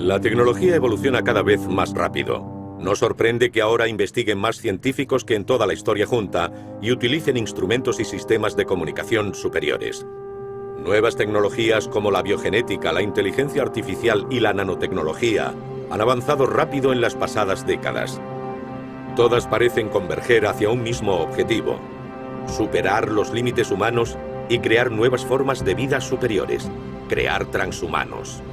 La tecnología evoluciona cada vez más rápido. No sorprende que ahora investiguen más científicos que en toda la historia junta y utilicen instrumentos y sistemas de comunicación superiores. Nuevas tecnologías como la biogenética, la inteligencia artificial y la nanotecnología han avanzado rápido en las pasadas décadas. Todas parecen converger hacia un mismo objetivo: superar los límites humanos y crear nuevas formas de vida superiores, crear transhumanos.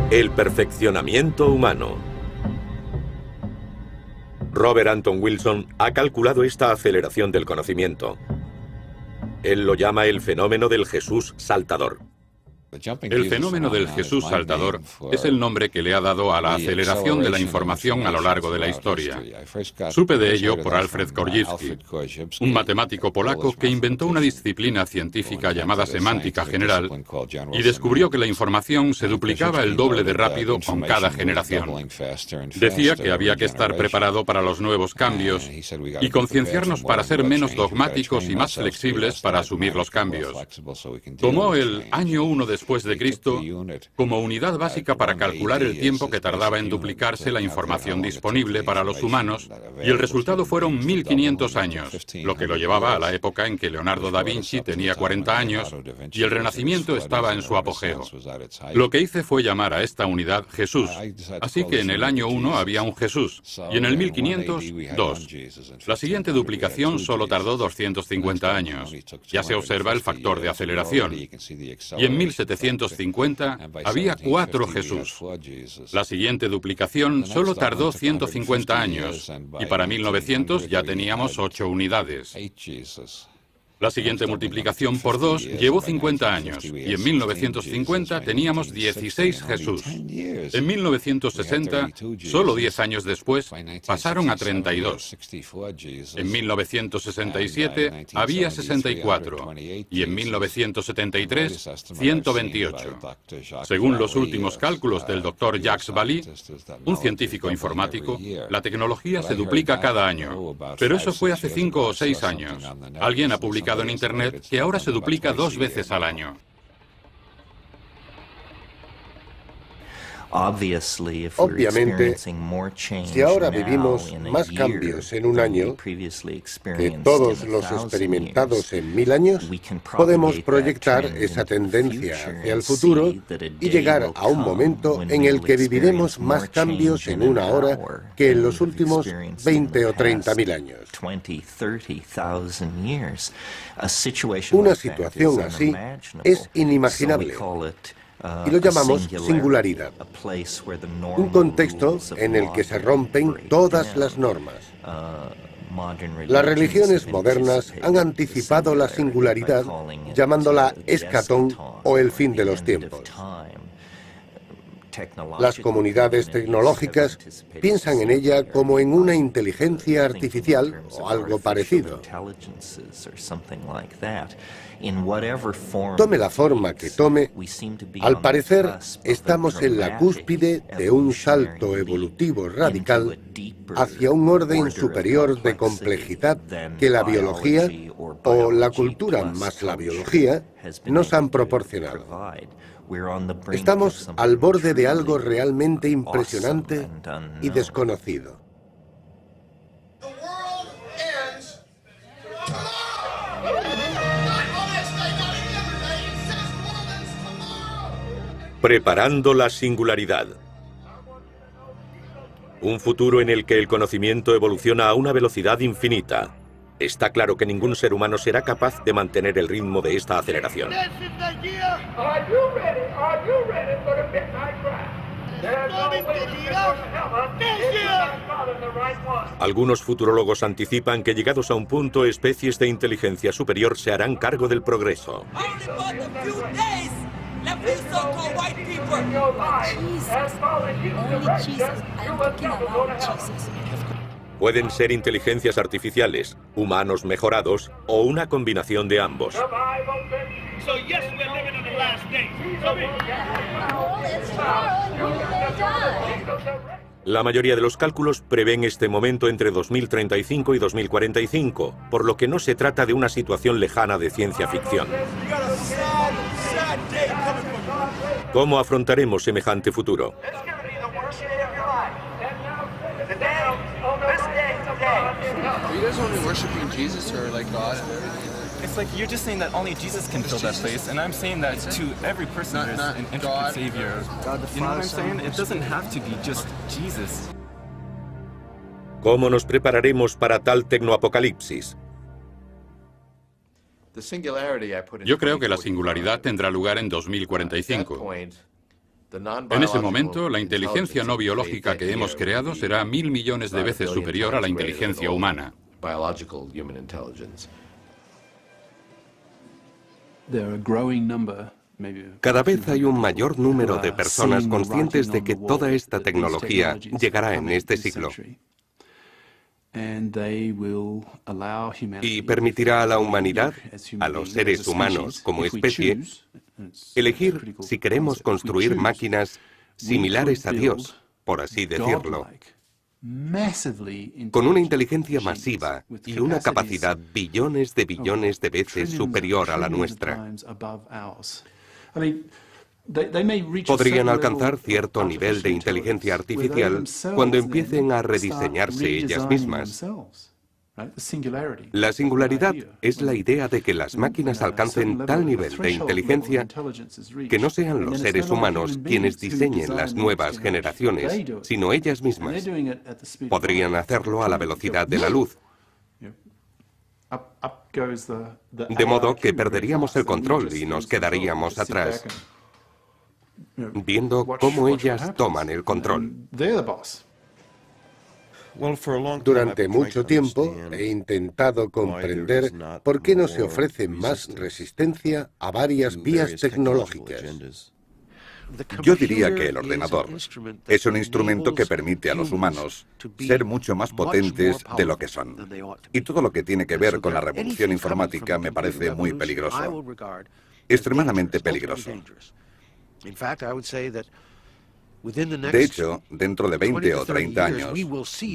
El perfeccionamiento humano. Robert Anton Wilson ha calculado esta aceleración del conocimiento. Él lo llama el fenómeno del Jesús saltador. El fenómeno del Jesús saltador es el nombre que le ha dado a la aceleración de la información a lo largo de la historia. Supe de ello por Alfred Korzybski, un matemático polaco que inventó una disciplina científica llamada semántica general y descubrió que la información se duplicaba el doble de rápido con cada generación. Decía que había que estar preparado para los nuevos cambios y concienciarnos para ser menos dogmáticos y más flexibles para asumir los cambios. Tomó el año 1 después de Cristo como unidad básica para calcular el tiempo que tardaba en duplicarse la información disponible para los humanos, y el resultado fueron 1500 años, lo que lo llevaba a la época en que Leonardo da Vinci tenía 40 años y el Renacimiento estaba en su apogeo. Lo que hice fue llamar a esta unidad Jesús, así que en el año 1 había un Jesús y en el 1500 dos. La siguiente duplicación solo tardó 250 años. Ya se observa el factor de aceleración. Y en 1750 había 4 Jesús. La siguiente duplicación solo tardó 150 años y para 1900 ya teníamos 8 unidades. La siguiente multiplicación por 2 llevó 50 años y en 1950 teníamos 16 Jesús. En 1960, solo 10 años después, pasaron a 32. En 1967 había 64 y en 1973 128. Según los últimos cálculos del Dr. Jacques Vallée, un científico informático, la tecnología se duplica cada año, pero eso fue hace 5 o 6 años. Alguien ha publicado en Internet que ahora se duplica 2 veces al año. Obviamente, si ahora vivimos más cambios en un año que todos los experimentados en 1000 años, podemos proyectar esa tendencia hacia el futuro y llegar a un momento en el que viviremos más cambios en una hora que en los últimos 20 o 30.000 años. Una situación así es inimaginable. Y lo llamamos singularidad, un contexto en el que se rompen todas las normas. Las religiones modernas han anticipado la singularidad llamándola escatón o el fin de los tiempos. Las comunidades tecnológicas piensan en ella como en una inteligencia artificial o algo parecido. Tome la forma que tome, al parecer estamos en la cúspide de un salto evolutivo radical hacia un orden superior de complejidad que la biología, o la cultura más la biología, nos han proporcionado. Estamos al borde de algo realmente impresionante y desconocido. Preparando la singularidad. Un futuro en el que el conocimiento evoluciona a una velocidad infinita. Está claro que ningún ser humano será capaz de mantener el ritmo de esta aceleración. Algunos futurólogos anticipan que llegados a un punto, especies de inteligencia superior se harán cargo del progreso. Pueden ser inteligencias artificiales, humanos mejorados o una combinación de ambos. La mayoría de los cálculos prevén este momento entre 2035 y 2045, por lo que no se trata de una situación lejana de ciencia ficción. ¿Cómo afrontaremos semejante futuro? It's like you're just saying that only Jesus can fill that place, and I'm saying that to every person there's an intricate Savior. You know what I'm saying? It doesn't have to be just Jesus. ¿Cómo nos prepararemos para tal tecnoapocalipsis? Yo creo que la singularidad tendrá lugar en 2045. En ese momento, la inteligencia no biológica que hemos creado será 1000 millones de veces superior a la inteligencia humana. Cada vez hay un mayor número de personas conscientes de que toda esta tecnología llegará en este siglo y permitirá a la humanidad, a los seres humanos como especie, elegir si queremos construir máquinas similares a Dios, por así decirlo, con una inteligencia masiva y una capacidad billones de veces superior a la nuestra. Podrían alcanzar cierto nivel de inteligencia artificial cuando empiecen a rediseñarse ellas mismas. La singularidad es la idea de que las máquinas alcancen tal nivel de inteligencia que no sean los seres humanos quienes diseñen las nuevas generaciones, sino ellas mismas. Podrían hacerlo a la velocidad de la luz. De modo que perderíamos el control y nos quedaríamos atrás, viendo cómo ellas toman el control. Durante mucho tiempo he intentado comprender por qué no se ofrece más resistencia a varias vías tecnológicas. Yo diría que el ordenador es un instrumento que permite a los humanos ser mucho más potentes de lo que son. Y todo lo que tiene que ver con la revolución informática me parece muy peligroso. Extremadamente peligroso. De hecho, dentro de 20 o 30 años,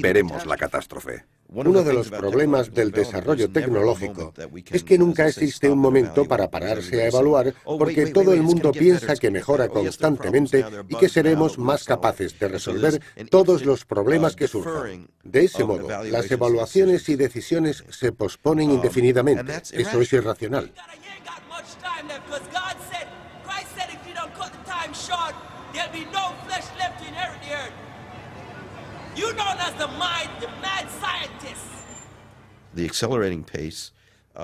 veremos la catástrofe. Uno de los problemas del desarrollo tecnológico es que nunca existe un momento para pararse a evaluar, porque todo el mundo piensa que mejora constantemente y que seremos más capaces de resolver todos los problemas que surjan. De ese modo, las evaluaciones y decisiones se posponen indefinidamente. Eso es irracional.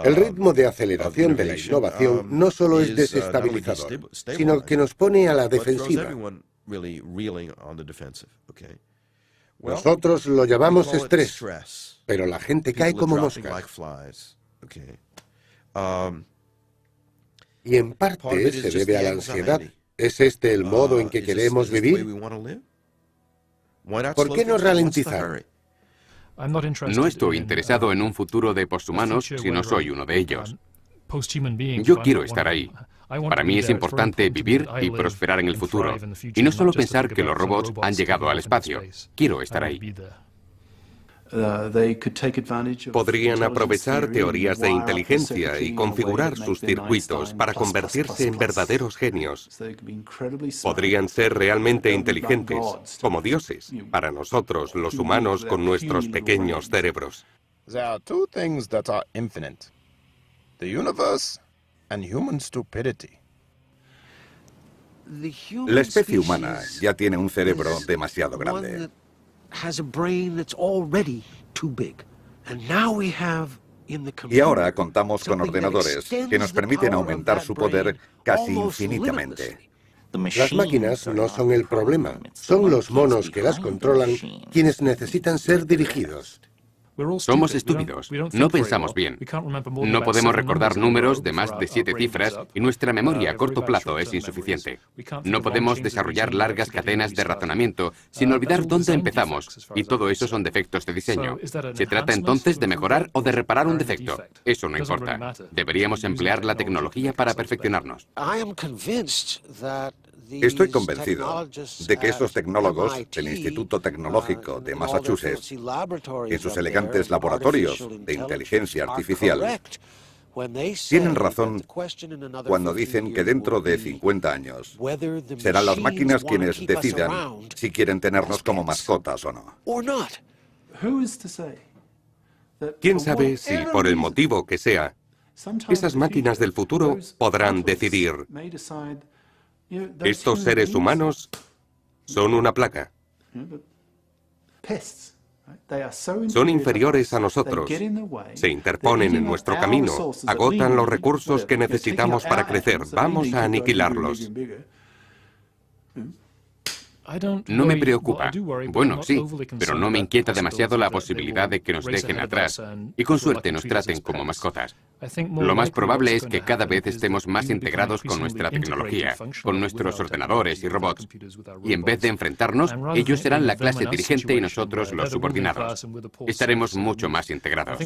El ritmo de aceleración de la innovación no solo es desestabilizador, sino que nos pone a la defensiva. Nosotros lo llamamos estrés, pero la gente cae como moscas. Y en parte se debe a la ansiedad. ¿Es este el modo en que queremos vivir? ¿Por qué no ralentizar? No estoy interesado en un futuro de posthumanos si no soy uno de ellos. Yo quiero estar ahí. Para mí es importante vivir y prosperar en el futuro. Y no solo pensar que los robots han llegado al espacio. Quiero estar ahí. Podrían aprovechar teorías de inteligencia y configurar sus circuitos para convertirse en verdaderos genios. Podrían ser realmente inteligentes, como dioses, para nosotros, los humanos, con nuestros pequeños cerebros. There are two things that are infinite: the universe and human stupidity. La especie humana ya tiene un cerebro demasiado grande. Y ahora contamos con ordenadores que nos permiten aumentar su poder casi infinitamente. Las máquinas no son el problema, son los monos que las controlan quienes necesitan ser dirigidos. Somos estúpidos, no pensamos bien. No podemos recordar números de más de 7 cifras y nuestra memoria a corto plazo es insuficiente. No podemos desarrollar largas cadenas de razonamiento sin olvidar dónde empezamos, y todo eso son defectos de diseño. ¿Se trata entonces de mejorar o de reparar un defecto? Eso no importa. Deberíamos emplear la tecnología para perfeccionarnos. Estoy convencido de que estos tecnólogos del Instituto Tecnológico de Massachusetts, en sus elegantes laboratorios de inteligencia artificial, Tienen razón cuando dicen que dentro de 50 años serán las máquinas quienes decidan si quieren tenernos como mascotas o no. ¿Quién sabe si, por el motivo que sea, esas máquinas del futuro podrán decidir: estos seres humanos son una plaga, son inferiores a nosotros, se interponen en nuestro camino, agotan los recursos que necesitamos para crecer, vamos a aniquilarlos? No me preocupa. Bueno, sí, pero no me inquieta demasiado la posibilidad de que nos dejen atrás y con suerte nos traten como mascotas. Lo más probable es que cada vez estemos más integrados con nuestra tecnología, con nuestros ordenadores y robots. Y en vez de enfrentarnos, ellos serán la clase dirigente y nosotros los subordinados. Estaremos mucho más integrados.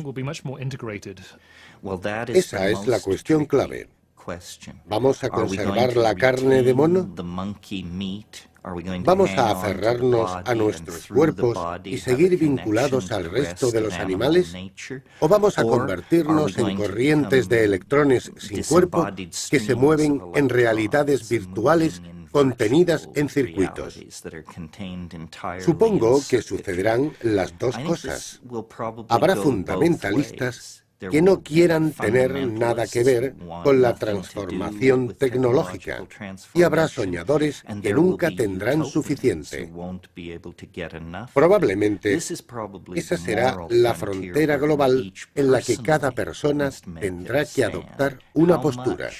Esa es la cuestión clave. ¿Vamos a conservar la carne de mono? ¿Vamos a aferrarnos a nuestros cuerpos y seguir vinculados al resto de los animales? ¿O vamos a convertirnos en corrientes de electrones sin cuerpo que se mueven en realidades virtuales contenidas en circuitos? Supongo que sucederán las dos cosas. Habrá fundamentalistas que no quieran tener nada que ver con la transformación tecnológica, y habrá soñadores que nunca tendrán suficiente. Probablemente esa será la frontera global en la que cada persona tendrá que adoptar una postura.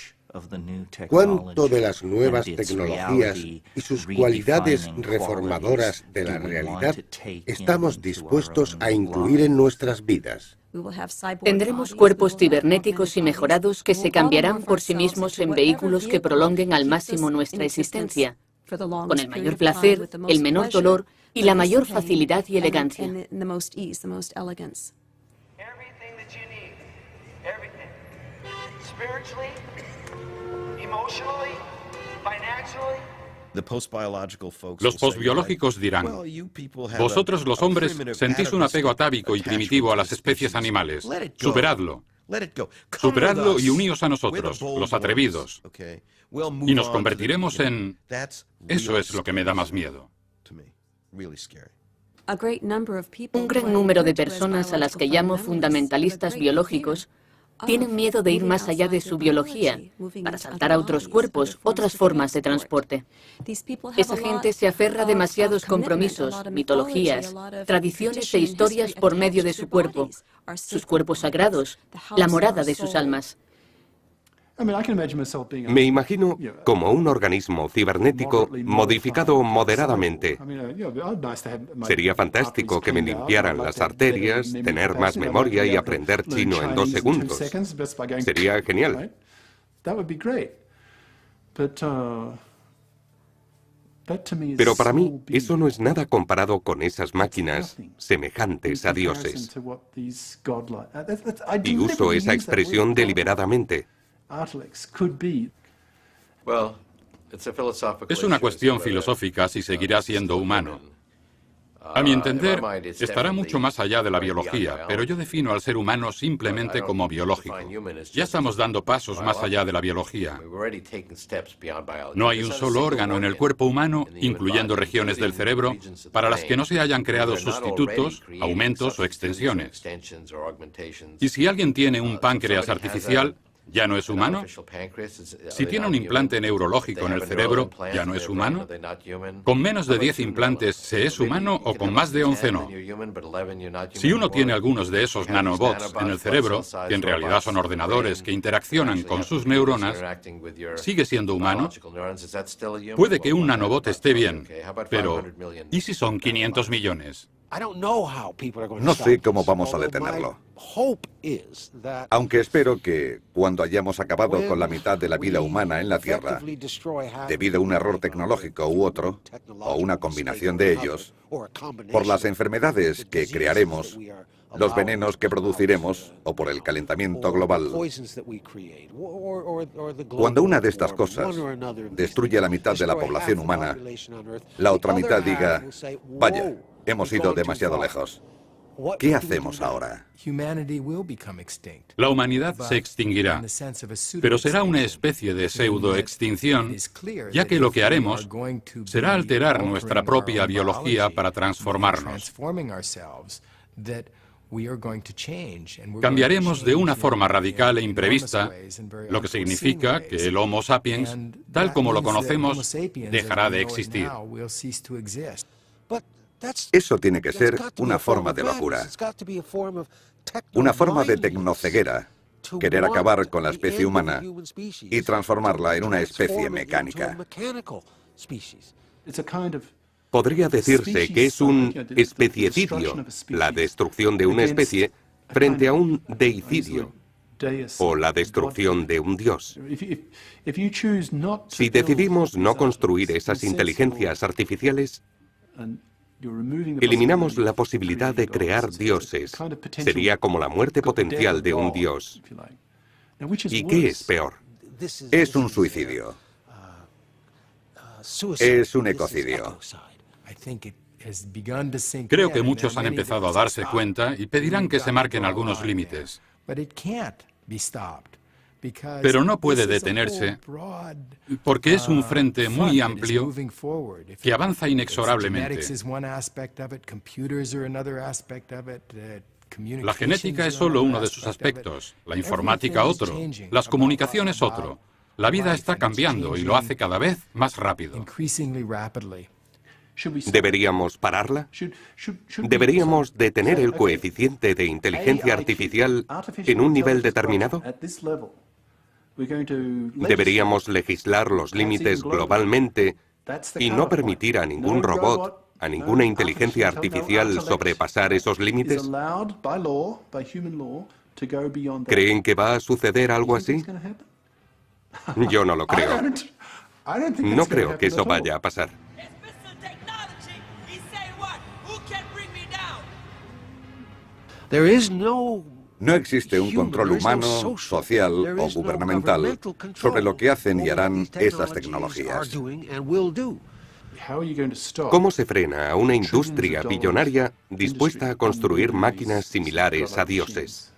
¿Cuánto de las nuevas tecnologías y sus cualidades reformadoras de la realidad estamos dispuestos a incluir en nuestras vidas? Tendremos cuerpos cibernéticos y mejorados que se cambiarán por sí mismos en vehículos que prolonguen al máximo nuestra existencia, con el mayor placer, el menor dolor y la mayor facilidad y elegancia. Los posbiológicos dirán: vosotros los hombres sentís un apego atávico y primitivo a las especies animales. Superadlo. Superadlo y uníos a nosotros, los atrevidos. Y nos convertiremos en... Eso es lo que me da más miedo. Un gran número de personas a las que llamo fundamentalistas biológicos tienen miedo de ir más allá de su biología, para saltar a otros cuerpos, otras formas de transporte. Esa gente se aferra a demasiados compromisos, mitologías, tradiciones e historias por medio de su cuerpo, sus cuerpos sagrados, la morada de sus almas. Me imagino como un organismo cibernético modificado moderadamente. Sería fantástico que me limpiaran las arterias, tener más memoria y aprender chino en 2 segundos. Sería genial. Pero para mí, eso no es nada comparado con esas máquinas semejantes a dioses. Y uso esa expresión deliberadamente. Es una cuestión filosófica si seguirá siendo humano. A mi entender, estará mucho más allá de la biología, pero yo defino al ser humano simplemente como biológico. Ya estamos dando pasos más allá de la biología. No hay un solo órgano en el cuerpo humano, incluyendo regiones del cerebro, para las que no se hayan creado sustitutos, aumentos o extensiones. Y si alguien tiene un páncreas artificial, ¿ya no es humano? Si tiene un implante neurológico en el cerebro, ¿ya no es humano? ¿Con menos de 10 implantes se es humano o con más de 11 no? Si uno tiene algunos de esos nanobots en el cerebro, que en realidad son ordenadores que interaccionan con sus neuronas, ¿sigue siendo humano? Puede que un nanobot esté bien, pero ¿y si son 500 millones? No sé cómo vamos a detenerlo. Aunque espero que, cuando hayamos acabado con la mitad de la vida humana en la Tierra, debido a un error tecnológico u otro, o una combinación de ellos, por las enfermedades que crearemos, los venenos que produciremos, o por el calentamiento global, cuando una de estas cosas destruye la mitad de la población humana, la otra mitad diga: vaya, hemos ido demasiado lejos. ¿Qué hacemos ahora? La humanidad se extinguirá, pero será una especie de pseudoextinción, ya que lo que haremos será alterar nuestra propia biología para transformarnos. Cambiaremos de una forma radical e imprevista, lo que significa que el Homo sapiens, tal como lo conocemos, dejará de existir. Eso tiene que ser una forma de locura, una forma de tecnoceguera, querer acabar con la especie humana y transformarla en una especie mecánica. Podría decirse que es un especiecidio, la destrucción de una especie, frente a un deicidio, o la destrucción de un dios. Si decidimos no construir esas inteligencias artificiales, eliminamos la posibilidad de crear dioses. Sería como la muerte potencial de un dios. ¿Y qué es peor? Es un suicidio. Es un ecocidio. Creo que muchos han empezado a darse cuenta y pedirán que se marquen algunos límites. Pero no puede detenerse porque es un frente muy amplio que avanza inexorablemente. La genética es solo uno de sus aspectos, la informática otro, las comunicaciones otro. La vida está cambiando y lo hace cada vez más rápido. ¿Deberíamos pararla? ¿Deberíamos detener el coeficiente de inteligencia artificial en un nivel determinado? ¿Deberíamos legislar los límites globalmente y no permitir a ningún robot, a ninguna inteligencia artificial sobrepasar esos límites? ¿Creen que va a suceder algo así? Yo no lo creo. No creo que eso vaya a pasar. No existe un control humano, social o gubernamental sobre lo que hacen y harán esas tecnologías. ¿Cómo se frena a una industria billonaria dispuesta a construir máquinas similares a dioses?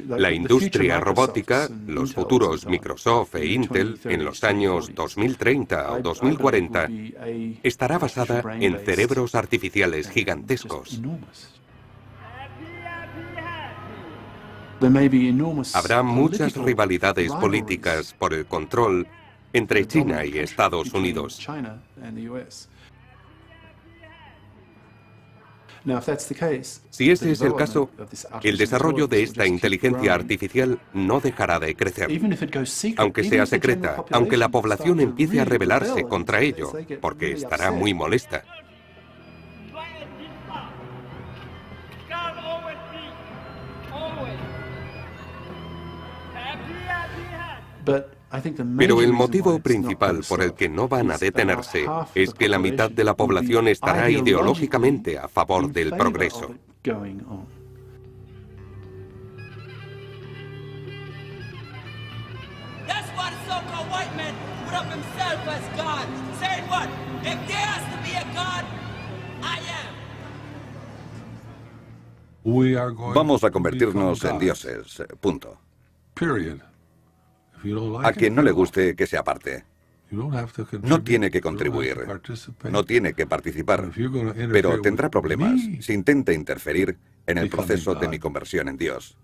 La industria robótica, los futuros Microsoft e Intel en los años 2030 o 2040, estará basada en cerebros artificiales gigantescos. Habrá muchas rivalidades políticas por el control entre China y Estados Unidos. Si ese es el caso, el desarrollo de esta inteligencia artificial no dejará de crecer. Aunque sea secreta, aunque la población empiece a rebelarse contra ello, porque estará muy molesta. Pero el motivo principal por el que no van a detenerse es que la mitad de la población estará ideológicamente a favor del progreso. Vamos a convertirnos en dioses, punto. A quien no le guste, que se aparte. No tiene que contribuir, no tiene que participar, pero tendrá problemas si intenta interferir en el proceso de mi conversión en Dios.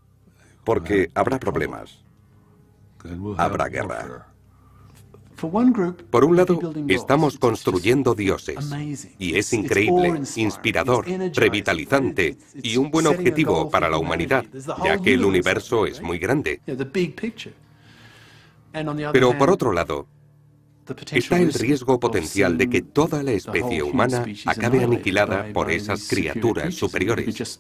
Porque habrá problemas, habrá guerra. Por un lado, estamos construyendo dioses, y es increíble, inspirador, revitalizante y un buen objetivo para la humanidad, ya que el universo es muy grande. Pero por otro lado, está el riesgo potencial de que toda la especie humana acabe aniquilada por esas criaturas superiores.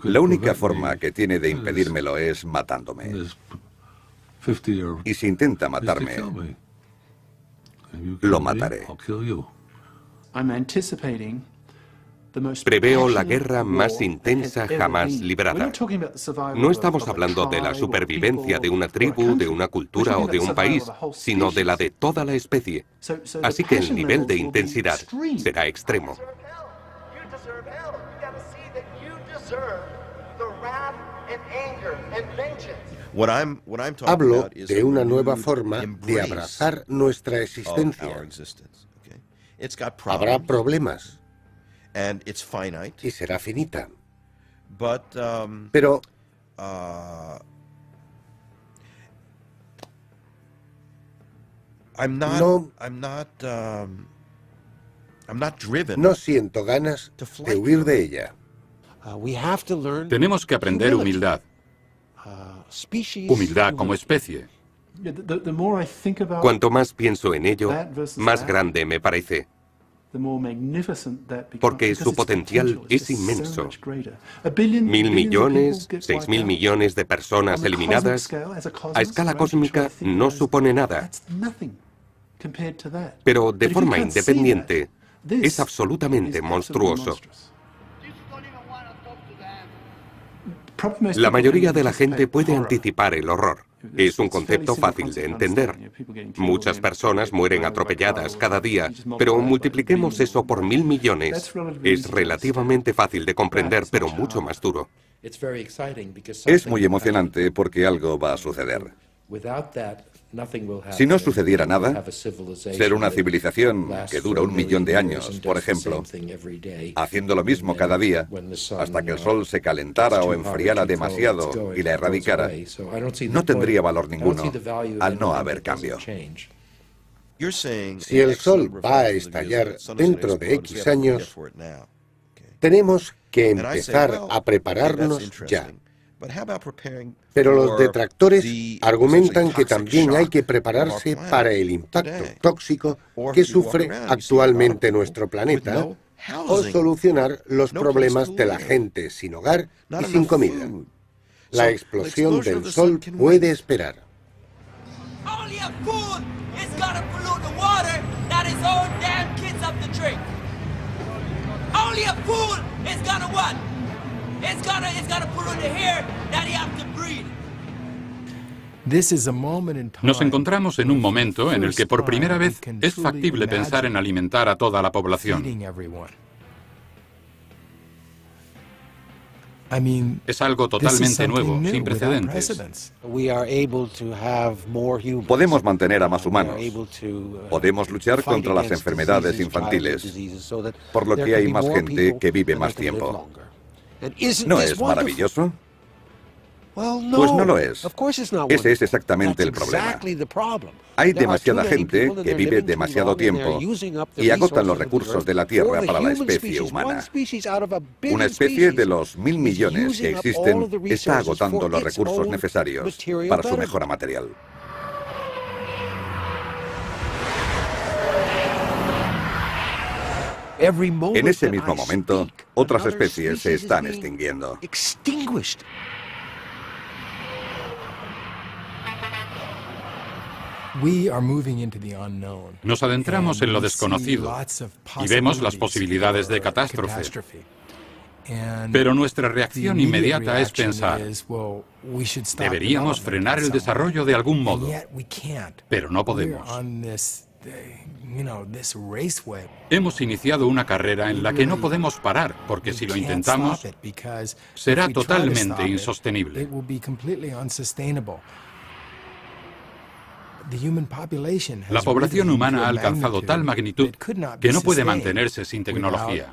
La única forma que tiene de impedírmelo es matándome. Y si intenta matarme, lo mataré. Preveo la guerra más intensa jamás librada. No estamos hablando de la supervivencia de una tribu, de una cultura o de un país, sino de la de toda la especie. Así que el nivel de intensidad será extremo. Hablo de una nueva forma de abrazar nuestra existencia. Habrá problemas y será finita. Pero no siento ganas de huir de ella. Tenemos que aprender humildad. Humildad como especie. Cuanto más pienso en ello, más grande me parece. Porque su potencial es inmenso. 1.000 millones, 6.000 millones de personas eliminadas, a escala cósmica no supone nada. Pero de forma independiente, es absolutamente monstruoso. La mayoría de la gente puede anticipar el horror. Es un concepto fácil de entender. Muchas personas mueren atropelladas cada día, pero multipliquemos eso por 1.000 millones. Es relativamente fácil de comprender, pero mucho más duro. Es muy emocionante porque algo va a suceder. Si no sucediera nada, ser una civilización que dura 1 millón de años, por ejemplo, haciendo lo mismo cada día, hasta que el sol se calentara o enfriara demasiado y la erradicara, no tendría valor ninguno al no haber cambio. Si el sol va a estallar dentro de X años, tenemos que empezar a prepararnos ya. Pero los detractores argumentan que también hay que prepararse para el impacto tóxico que sufre actualmente nuestro planeta o solucionar los problemas de la gente sin hogar y sin comida. La explosión del sol puede esperar. Nos encontramos en un momento en el que por primera vez es factible pensar en alimentar a toda la población. Es algo totalmente nuevo, sin precedentes. Podemos mantener a más humanos. Podemos luchar contra las enfermedades infantiles, por lo que hay más gente que vive más tiempo. ¿No es maravilloso? Pues no lo es. Ese es exactamente el problema. Hay demasiada gente que vive demasiado tiempo y agotan los recursos de la Tierra para la especie humana. Una especie de los 1.000 millones que existen está agotando los recursos necesarios para su mejora material. En ese mismo momento, otras especies se están extinguiendo. Nos adentramos en lo desconocido y vemos las posibilidades de catástrofe. Pero nuestra reacción inmediata es pensar, deberíamos frenar el desarrollo de algún modo, pero no podemos. Hemos iniciado una carrera en la que no podemos parar, porque si lo intentamos, será totalmente insostenible. La población humana ha alcanzado tal magnitud que no puede mantenerse sin tecnología.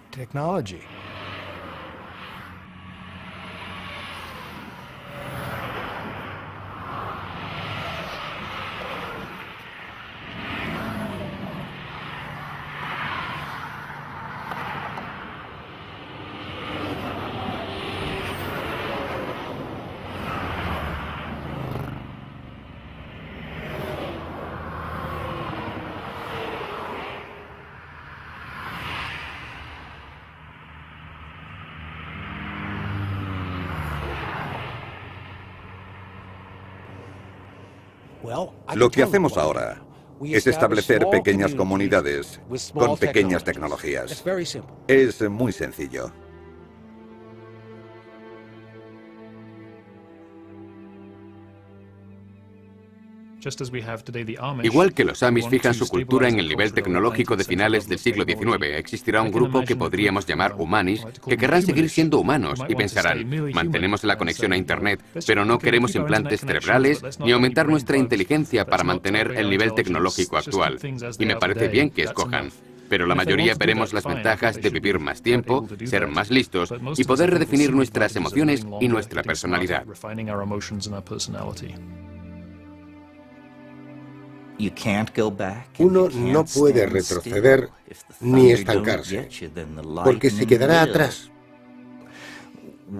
Lo que hacemos ahora es establecer pequeñas comunidades con pequeñas tecnologías. Es muy sencillo. Igual que los Amis fijan su cultura en el nivel tecnológico de finales del siglo XIX, existirá un grupo que podríamos llamar humanis, que querrán seguir siendo humanos y pensarán, mantenemos la conexión a Internet, pero no queremos implantes cerebrales ni aumentar nuestra inteligencia para mantener el nivel tecnológico actual. Y me parece bien que escojan. Pero la mayoría veremos las ventajas de vivir más tiempo, ser más listos y poder redefinir nuestras emociones y nuestra personalidad. Uno no puede retroceder ni estancarse, porque se quedará atrás.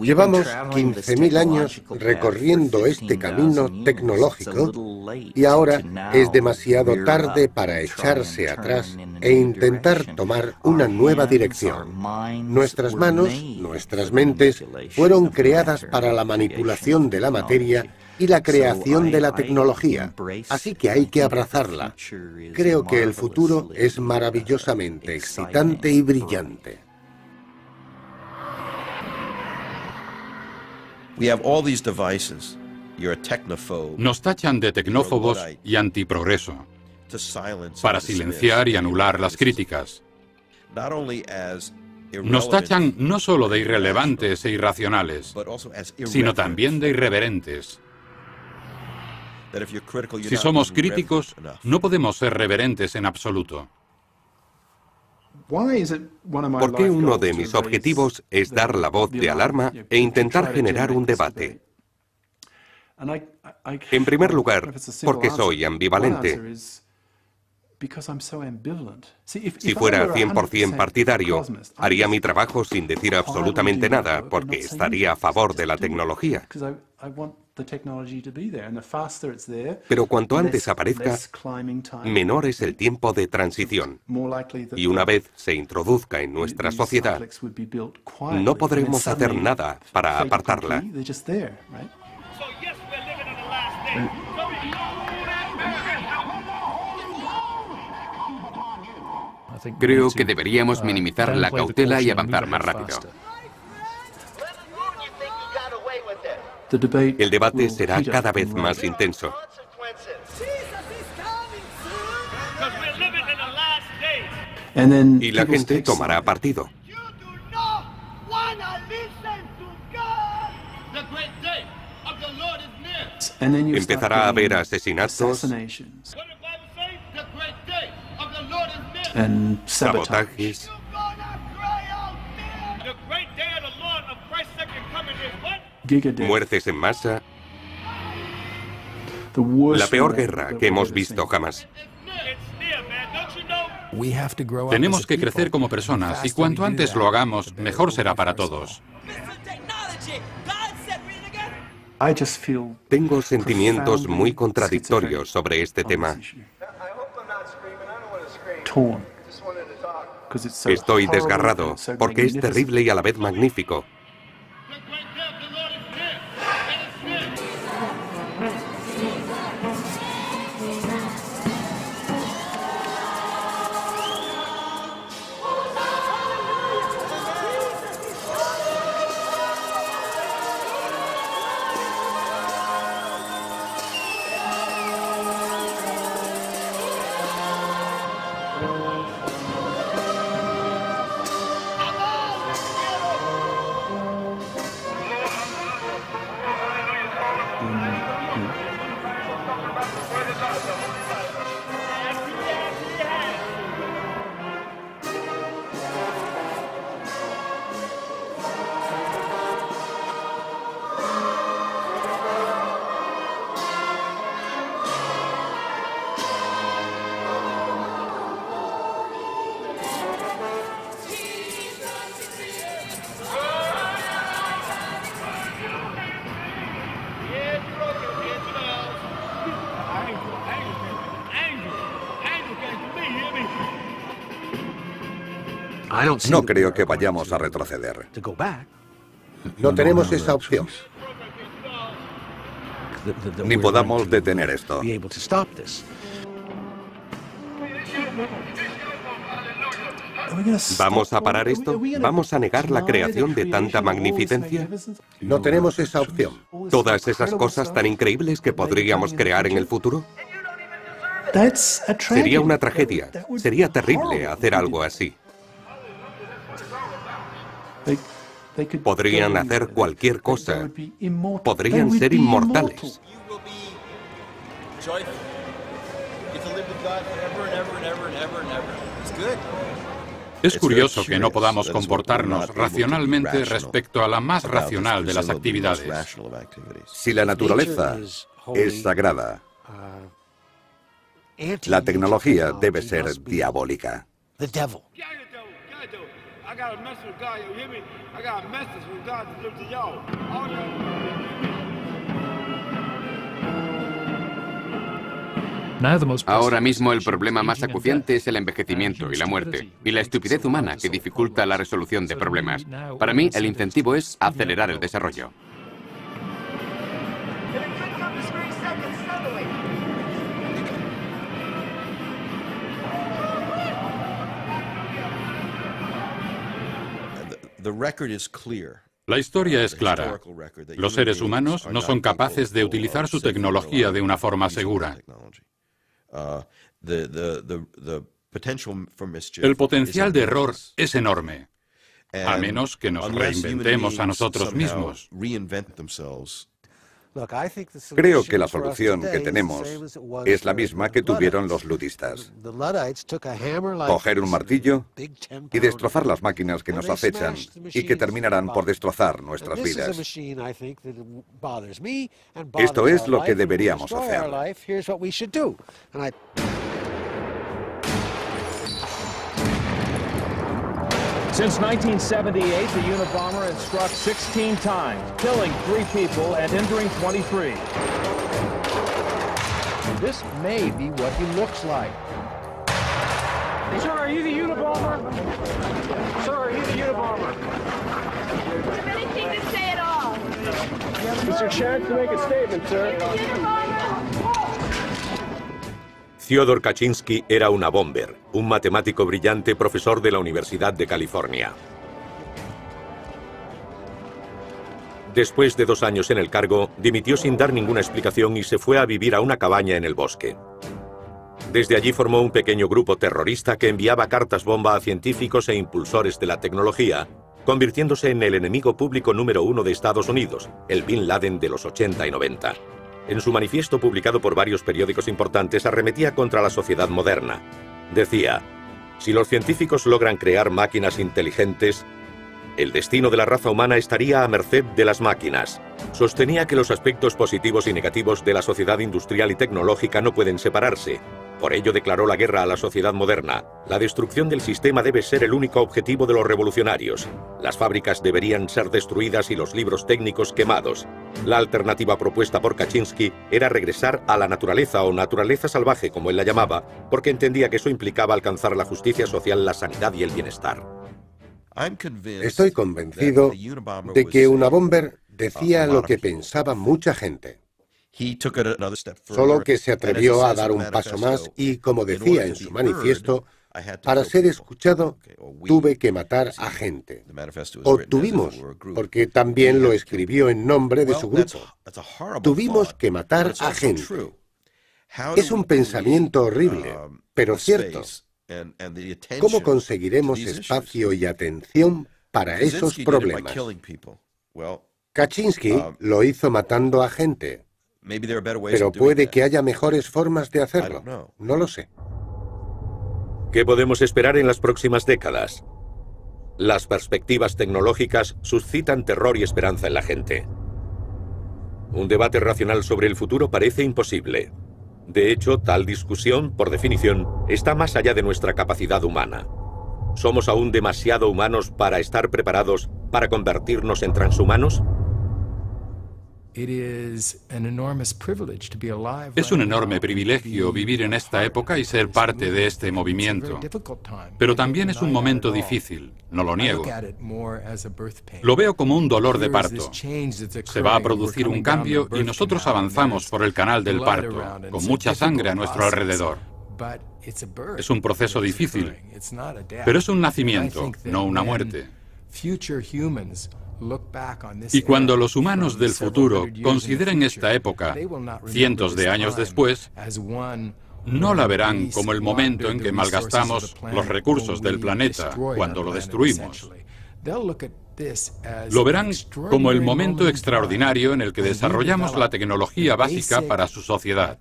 Llevamos 15.000 años recorriendo este camino tecnológico y ahora es demasiado tarde para echarse atrás e intentar tomar una nueva dirección. Nuestras manos, nuestras mentes, fueron creadas para la manipulación de la materia y la creación de la tecnología, así que hay que abrazarla. Creo que el futuro es maravillosamente excitante y brillante. Nos tachan de tecnófobos y antiprogreso, para silenciar y anular las críticas. Nos tachan no solo de irrelevantes e irracionales, sino también de irreverentes. Si somos críticos, no podemos ser reverentes en absoluto. ¿Por qué uno de mis objetivos es dar la voz de alarma e intentar generar un debate? En primer lugar, porque soy ambivalente. Si fuera 100% partidario, haría mi trabajo sin decir absolutamente nada, porque estaría a favor de la tecnología. Pero cuanto antes aparezca, menor es el tiempo de transición. Y una vez se introduzca en nuestra sociedad, no podremos hacer nada para apartarla. Creo que deberíamos minimizar la cautela y avanzar más rápido. El debate será cada vez más intenso. Y la gente tomará partido. Empezará a haber asesinatos, sabotajes, muertes en masa, la peor guerra que hemos visto jamás. Tenemos que crecer como personas y cuanto antes lo hagamos, mejor será para todos. Tengo sentimientos muy contradictorios sobre este tema. Estoy desgarrado porque es terrible y a la vez magnífico. No creo que vayamos a retroceder. No tenemos esa opción. Ni podamos detener esto. ¿Vamos a parar esto? ¿Vamos a negar la creación de tanta magnificencia? No tenemos esa opción. ¿Todas esas cosas tan increíbles que podríamos crear en el futuro? Sería una tragedia. Sería terrible hacer algo así. Podrían hacer cualquier cosa. Podrían ser inmortales. Es curioso que no podamos comportarnos racionalmente respecto a la más racional de las actividades. Si la naturaleza es sagrada, la tecnología debe ser diabólica. Ahora mismo el problema más acuciante es el envejecimiento y la muerte, y la estupidez humana que dificulta la resolución de problemas. Para mí, el incentivo es acelerar el desarrollo. La historia es clara. Los seres humanos no son capaces de utilizar su tecnología de una forma segura. El potencial de error es enorme, a menos que nos reinventemos a nosotros mismos. Creo que la solución que tenemos es la misma que tuvieron los ludistas. Coger un martillo y destrozar las máquinas que nos acechan y que terminarán por destrozar nuestras vidas. Esto es lo que deberíamos hacer. Since 1978, the Unabomber had struck 16 times, killing 3 people and injuring 23. This may be what he looks like. Sir, are you the Unabomber? Sir, are you the Unabomber? You have anything to say at all? It's your chance to make a statement, sir. Fyodor Kaczynski era una bomber, un matemático brillante profesor de la Universidad de California. Después de 2 años en el cargo, dimitió sin dar ninguna explicación y se fue a vivir a una cabaña en el bosque. Desde allí formó un pequeño grupo terrorista que enviaba cartas bomba a científicos e impulsores de la tecnología, convirtiéndose en el enemigo público número 1 de Estados Unidos, el Bin Laden de los 80 y 90. En su manifiesto publicado por varios periódicos importantes arremetía contra la sociedad moderna. Decía, si los científicos logran crear máquinas inteligentes, el destino de la raza humana estaría a merced de las máquinas. Sostenía que los aspectos positivos y negativos de la sociedad industrial y tecnológica no pueden separarse. Por ello declaró la guerra a la sociedad moderna. La destrucción del sistema debe ser el único objetivo de los revolucionarios. Las fábricas deberían ser destruidas y los libros técnicos quemados. La alternativa propuesta por Kaczynski era regresar a la naturaleza o naturaleza salvaje, como él la llamaba, porque entendía que eso implicaba alcanzar la justicia social, la sanidad y el bienestar. Estoy convencido de que Unabomber decía lo que pensaba mucha gente. Solo que se atrevió a dar un paso más y, como decía en su manifiesto, para ser escuchado tuve que matar a gente. O tuvimos, porque también lo escribió en nombre de su grupo. Tuvimos que matar a gente. Es un pensamiento horrible, pero cierto. ¿Cómo conseguiremos espacio y atención para esos problemas? Kaczynski lo hizo matando a gente. Pero puede que haya mejores formas de hacerlo. No lo sé. ¿Qué podemos esperar en las próximas décadas? Las perspectivas tecnológicas suscitan terror y esperanza en la gente. Un debate racional sobre el futuro parece imposible. De hecho, tal discusión, por definición, está más allá de nuestra capacidad humana. ¿Somos aún demasiado humanos para estar preparados para convertirnos en transhumanos? Es un enorme privilegio vivir en esta época y ser parte de este movimiento. Pero también es un momento difícil, no lo niego. Lo veo como un dolor de parto. Se va a producir un cambio y nosotros avanzamos por el canal del parto, con mucha sangre a nuestro alrededor. Es un proceso difícil, pero es un nacimiento, no una muerte. Y cuando los humanos del futuro consideren esta época, cientos de años después, no la verán como el momento en que malgastamos los recursos del planeta cuando lo destruimos. Lo verán como el momento extraordinario en el que desarrollamos la tecnología básica para su sociedad.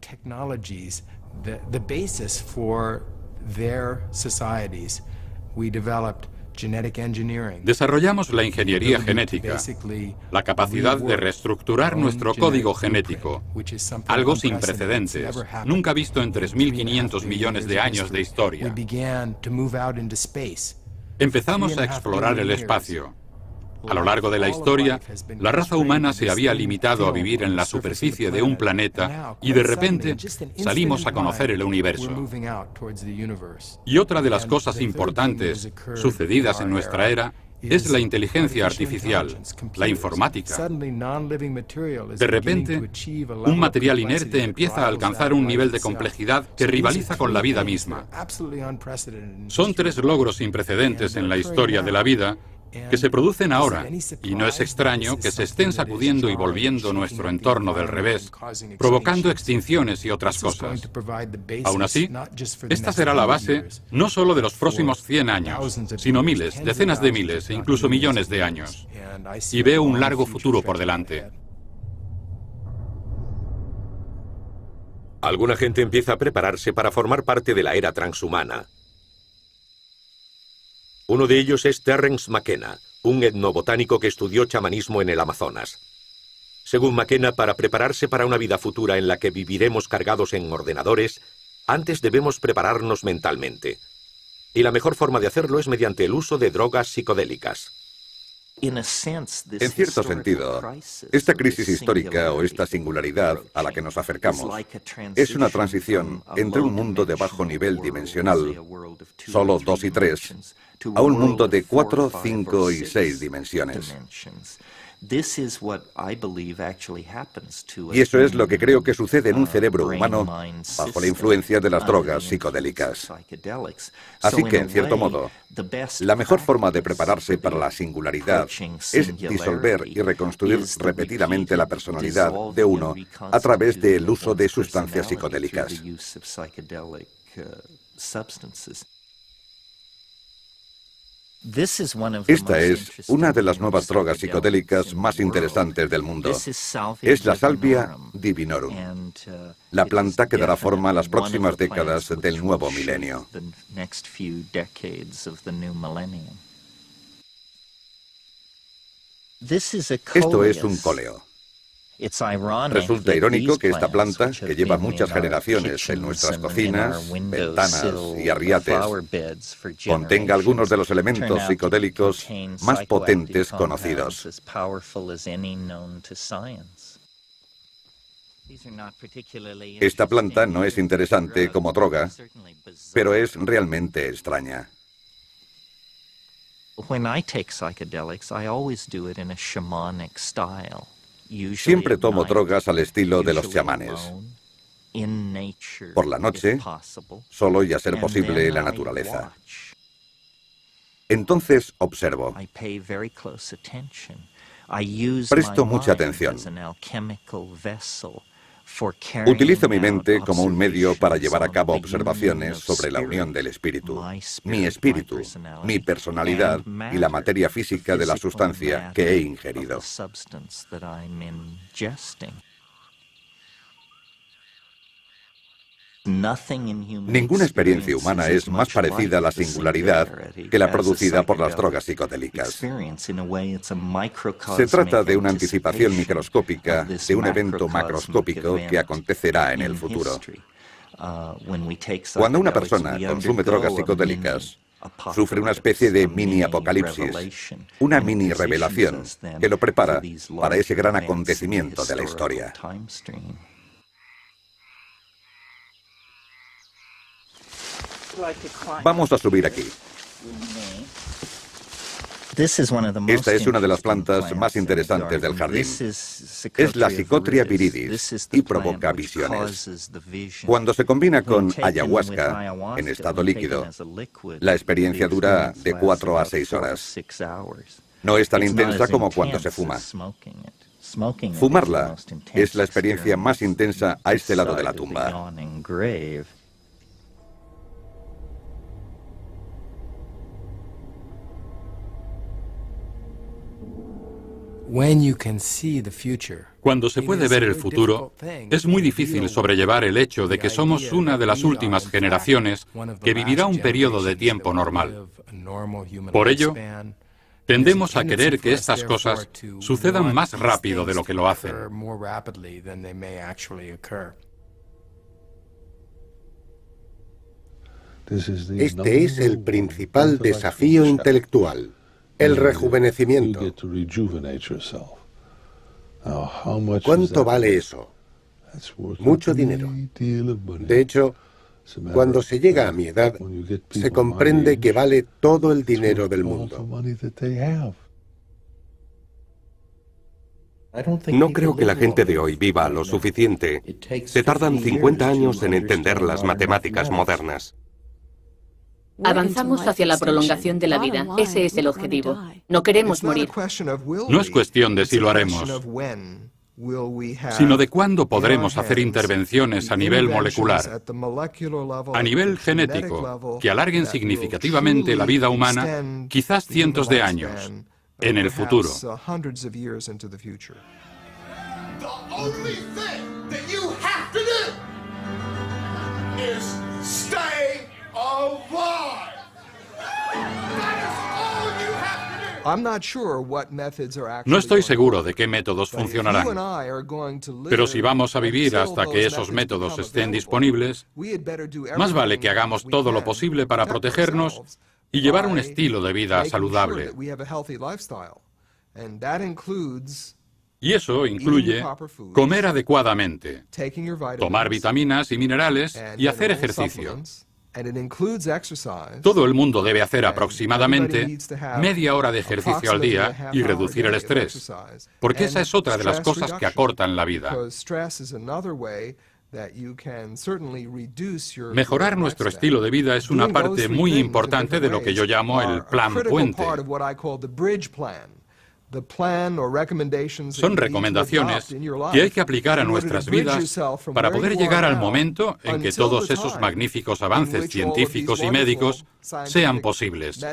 Desarrollamos la ingeniería genética, la capacidad de reestructurar nuestro código genético, algo sin precedentes, nunca visto en 3.500 millones de años de historia. Empezamos a explorar el espacio. A lo largo de la historia, la raza humana se había limitado a vivir en la superficie de un planeta y de repente salimos a conocer el universo. Y otra de las cosas importantes sucedidas en nuestra era es la inteligencia artificial, la informática. De repente, un material inerte empieza a alcanzar un nivel de complejidad que rivaliza con la vida misma. Son 3 logros sin precedentes en la historia de la vida que se producen ahora, y no es extraño que se estén sacudiendo y volviendo nuestro entorno del revés, provocando extinciones y otras cosas. Aún así, esta será la base no solo de los próximos 100 años, sino miles, decenas de miles e incluso millones de años. Y veo un largo futuro por delante. Alguna gente empieza a prepararse para formar parte de la era transhumana. Uno de ellos es Terence McKenna, un etnobotánico que estudió chamanismo en el Amazonas. Según McKenna, para prepararse para una vida futura en la que viviremos cargados en ordenadores, antes debemos prepararnos mentalmente. Y la mejor forma de hacerlo es mediante el uso de drogas psicodélicas. En cierto sentido, esta crisis histórica o esta singularidad a la que nos acercamos es una transición entre un mundo de bajo nivel dimensional, solo 2 y 3, a un mundo de 4, 5 y 6 dimensiones. Y eso es lo que creo que sucede en un cerebro humano bajo la influencia de las drogas psicodélicas. Así que, en cierto modo, la mejor forma de prepararse para la singularidad es disolver y reconstruir repetidamente la personalidad de uno a través del uso de sustancias psicodélicas. Esta es una de las nuevas drogas psicodélicas más interesantes del mundo. Es la Salvia divinorum, la planta que dará forma a las próximas décadas del nuevo milenio. Esto es un coleo. Resulta irónico que esta planta, que lleva muchas generaciones en nuestras cocinas, ventanas y arriates, contenga algunos de los elementos psicodélicos más potentes conocidos. Esta planta no es interesante como droga, pero es realmente extraña. Siempre tomo drogas al estilo de los chamanes. Por la noche, solo y a ser posible en la naturaleza. Entonces observo. Presto mucha atención. Utilizo mi mente como un medio para llevar a cabo observaciones sobre la unión del espíritu, mi personalidad y la materia física de la sustancia que he ingerido. Ninguna experiencia humana es más parecida a la singularidad que la producida por las drogas psicodélicas. Se trata de una anticipación microscópica de un evento macroscópico que acontecerá en el futuro. Cuando una persona consume drogas psicodélicas, sufre una especie de mini-apocalipsis, una mini-revelación que lo prepara para ese gran acontecimiento de la historia. Vamos a subir aquí. Esta es una de las plantas más interesantes del jardín. Es la Psychotria viridis y provoca visiones. Cuando se combina con ayahuasca en estado líquido, la experiencia dura de 4 a 6 horas. No es tan intensa como cuando se fuma. Fumarla es la experiencia más intensa a este lado de la tumba. Cuando se puede ver el futuro, es muy difícil sobrellevar el hecho de que somos una de las últimas generaciones que vivirá un periodo de tiempo normal. Por ello, tendemos a querer que estas cosas sucedan más rápido de lo que lo hacen. Este es el principal desafío intelectual, el rejuvenecimiento. ¿Cuánto vale eso? Mucho dinero. De hecho, cuando se llega a mi edad, se comprende que vale todo el dinero del mundo. No creo que la gente de hoy viva lo suficiente. Se tardan 50 años en entender las matemáticas modernas. Avanzamos hacia la prolongación de la vida. Ese es el objetivo. No queremos morir. No es cuestión de si lo haremos, sino de cuándo podremos hacer intervenciones a nivel molecular, a nivel genético, que alarguen significativamente la vida humana, quizás cientos de años, en el futuro. No estoy seguro de qué métodos funcionarán, pero si vamos a vivir hasta que esos métodos estén disponibles, más vale que hagamos todo lo posible para protegernos y llevar un estilo de vida saludable. Y eso incluye comer adecuadamente, tomar vitaminas y minerales y hacer ejercicio. Todo el mundo debe hacer aproximadamente media hora de ejercicio al día y reducir el estrés, porque esa es otra de las cosas que acortan la vida. Mejorar nuestro estilo de vida es una parte muy importante de lo que yo llamo el plan puente. Son recomendaciones que hay que aplicar a nuestras vidas para poder llegar al momento en que todos esos magníficos avances científicos y médicos sean posibles.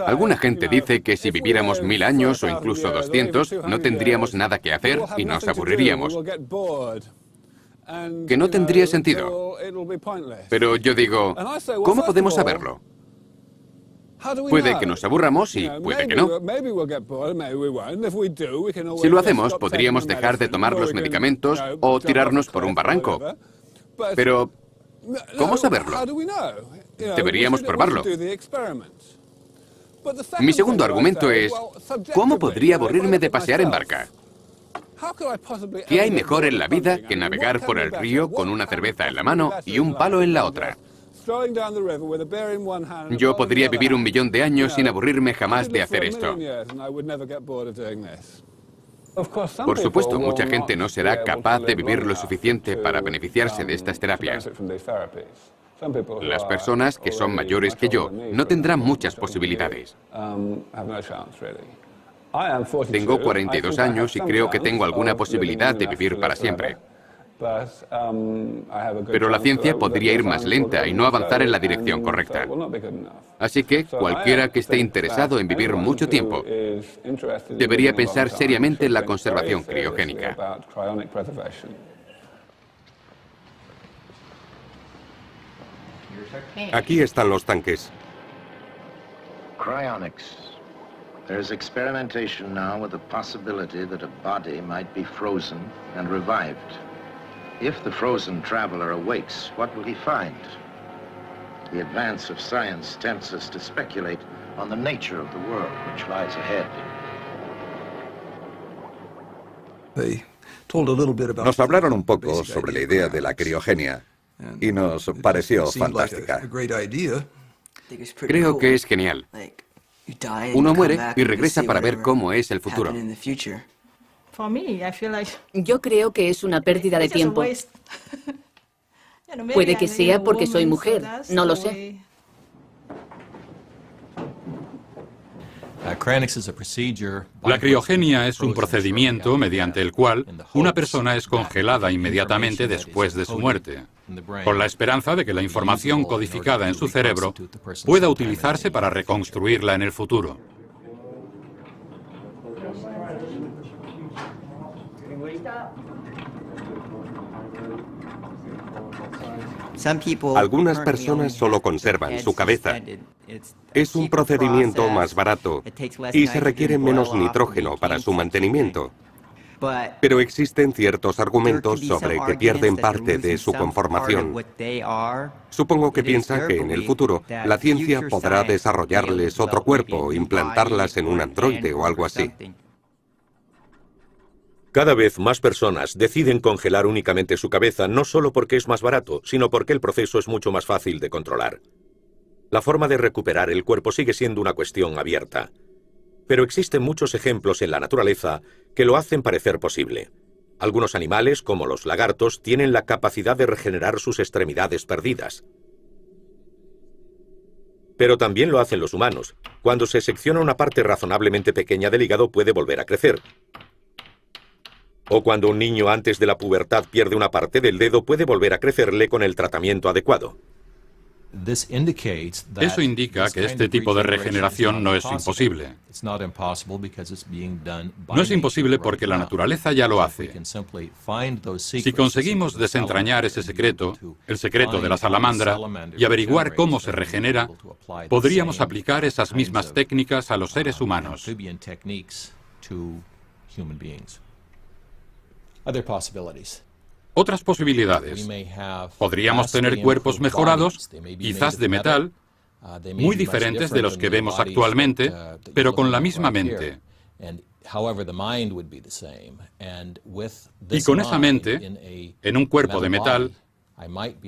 Alguna gente dice que si viviéramos 1000 años o incluso 200, no tendríamos nada que hacer y nos aburriríamos. Que no tendría sentido. Pero yo digo, ¿cómo podemos saberlo? Puede que nos aburramos y puede que no. Si lo hacemos, podríamos dejar de tomar los medicamentos o tirarnos por un barranco. Pero, ¿cómo saberlo? Deberíamos probarlo. Mi segundo argumento es, ¿cómo podría aburrirme de pasear en barca? ¿Qué hay mejor en la vida que navegar por el río con una cerveza en la mano y un palo en la otra? Yo podría vivir 1.000.000 de años sin aburrirme jamás de hacer esto. Por supuesto, mucha gente no será capaz de vivir lo suficiente para beneficiarse de estas terapias. Las personas que son mayores que yo no tendrán muchas posibilidades. Tengo 42 años y creo que tengo alguna posibilidad de vivir para siempre. Pero la ciencia podría ir más lenta y no avanzar en la dirección correcta. Así que cualquiera que esté interesado en vivir mucho tiempo debería pensar seriamente en la conservación criogénica. Aquí están los tanques. Cryonics. There is experimentation now with the possibility that a body might be frozen and revived. If the frozen traveler awakes, what will he find? The advance of science tempts us to speculate on the nature of the world which lies ahead. Nos hablaron un poco sobre la idea de la criogenia y nos pareció fantástica. Creo que es genial. Uno muere y regresa para ver cómo es el futuro. Yo creo que es una pérdida de tiempo. Puede que sea porque soy mujer, no lo sé. La criogenia es un procedimiento mediante el cual una persona es congelada inmediatamente después de su muerte, con la esperanza de que la información codificada en su cerebro pueda utilizarse para reconstruirla en el futuro. Algunas personas solo conservan su cabeza. Es un procedimiento más barato y se requiere menos nitrógeno para su mantenimiento. Pero existen ciertos argumentos sobre que pierden parte de su conformación. Supongo que piensan que en el futuro la ciencia podrá desarrollarles otro cuerpo, implantarlas en un androide o algo así. Cada vez más personas deciden congelar únicamente su cabeza, no solo porque es más barato, sino porque el proceso es mucho más fácil de controlar. La forma de recuperar el cuerpo sigue siendo una cuestión abierta. Pero existen muchos ejemplos en la naturaleza que lo hacen parecer posible. Algunos animales, como los lagartos, tienen la capacidad de regenerar sus extremidades perdidas. Pero también lo hacen los humanos. Cuando se secciona una parte razonablemente pequeña del hígado puede volver a crecer. O cuando un niño antes de la pubertad pierde una parte del dedo puede volver a crecerle con el tratamiento adecuado. Eso indica que este tipo de regeneración no es imposible. No es imposible porque la naturaleza ya lo hace. Si conseguimos desentrañar ese secreto, el secreto de la salamandra, y averiguar cómo se regenera, podríamos aplicar esas mismas técnicas a los seres humanos. Otras posibilidades. Podríamos tener cuerpos mejorados, quizás de metal, muy diferentes de los que vemos actualmente, pero con la misma mente. Y con esa mente, en un cuerpo de metal,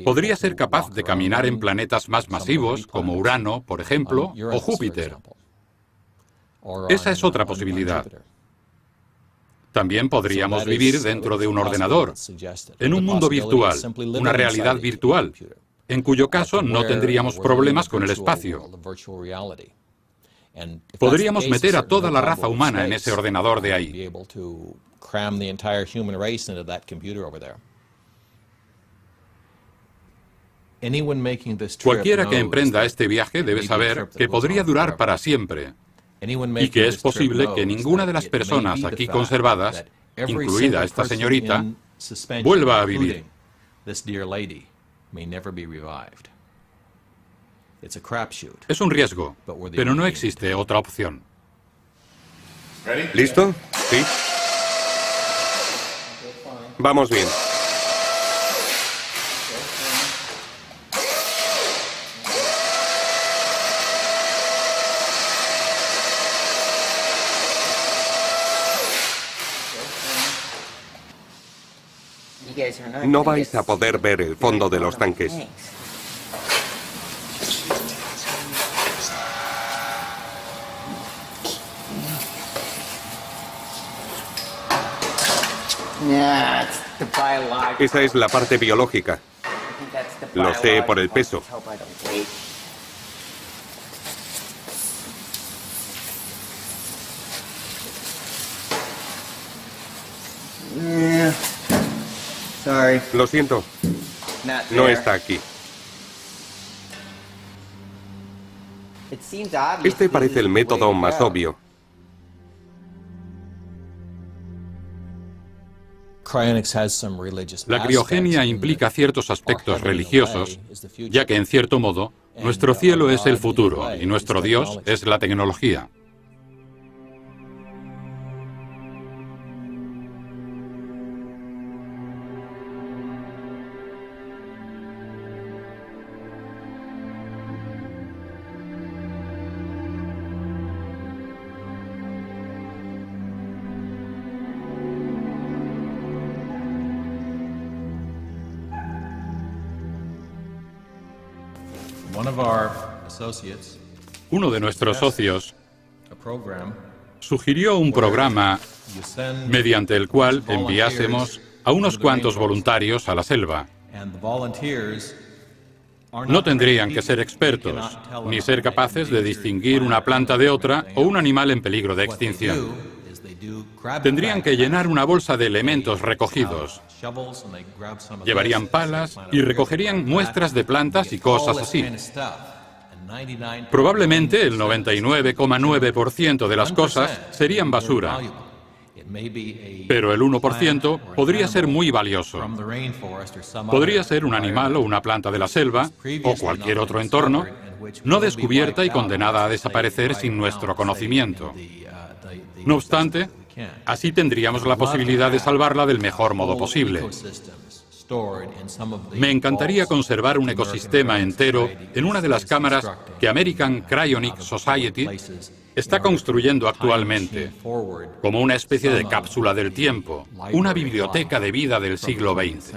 podría ser capaz de caminar en planetas más masivos, como Urano, por ejemplo, o Júpiter. Esa es otra posibilidad. También podríamos vivir dentro de un ordenador, en un mundo virtual, una realidad virtual, en cuyo caso no tendríamos problemas con el espacio. Podríamos meter a toda la raza humana en ese ordenador de ahí. Cualquiera que emprenda este viaje debe saber que podría durar para siempre. Y que es posible que ninguna de las personas aquí conservadas, incluida esta señorita, vuelva a vivir. Es un riesgo, pero no existe otra opción. ¿Listo? Sí. Vamos bien. No vais a poder ver el fondo de los tanques. Esa es la parte biológica. Lo sé por el peso. Lo siento. No está aquí. Este parece el método más obvio. La criogenia implica ciertos aspectos religiosos, ya que en cierto modo, nuestro cielo es el futuro y nuestro Dios es la tecnología. Uno de nuestros socios sugirió un programa mediante el cual enviásemos a unos cuantos voluntarios a la selva. No tendrían que ser expertos, ni ser capaces de distinguir una planta de otra o un animal en peligro de extinción. Tendrían que llenar una bolsa de elementos recogidos. Llevarían palas y recogerían muestras de plantas y cosas así. Probablemente el 99,9% de las cosas serían basura, pero el 1% podría ser muy valioso. Podría ser un animal o una planta de la selva, o cualquier otro entorno, no descubierta y condenada a desaparecer sin nuestro conocimiento. No obstante, así tendríamos la posibilidad de salvarla del mejor modo posible. Me encantaría conservar un ecosistema entero en una de las cámaras que American Cryonic Society está construyendo actualmente, como una especie de cápsula del tiempo, una biblioteca de vida del siglo XX.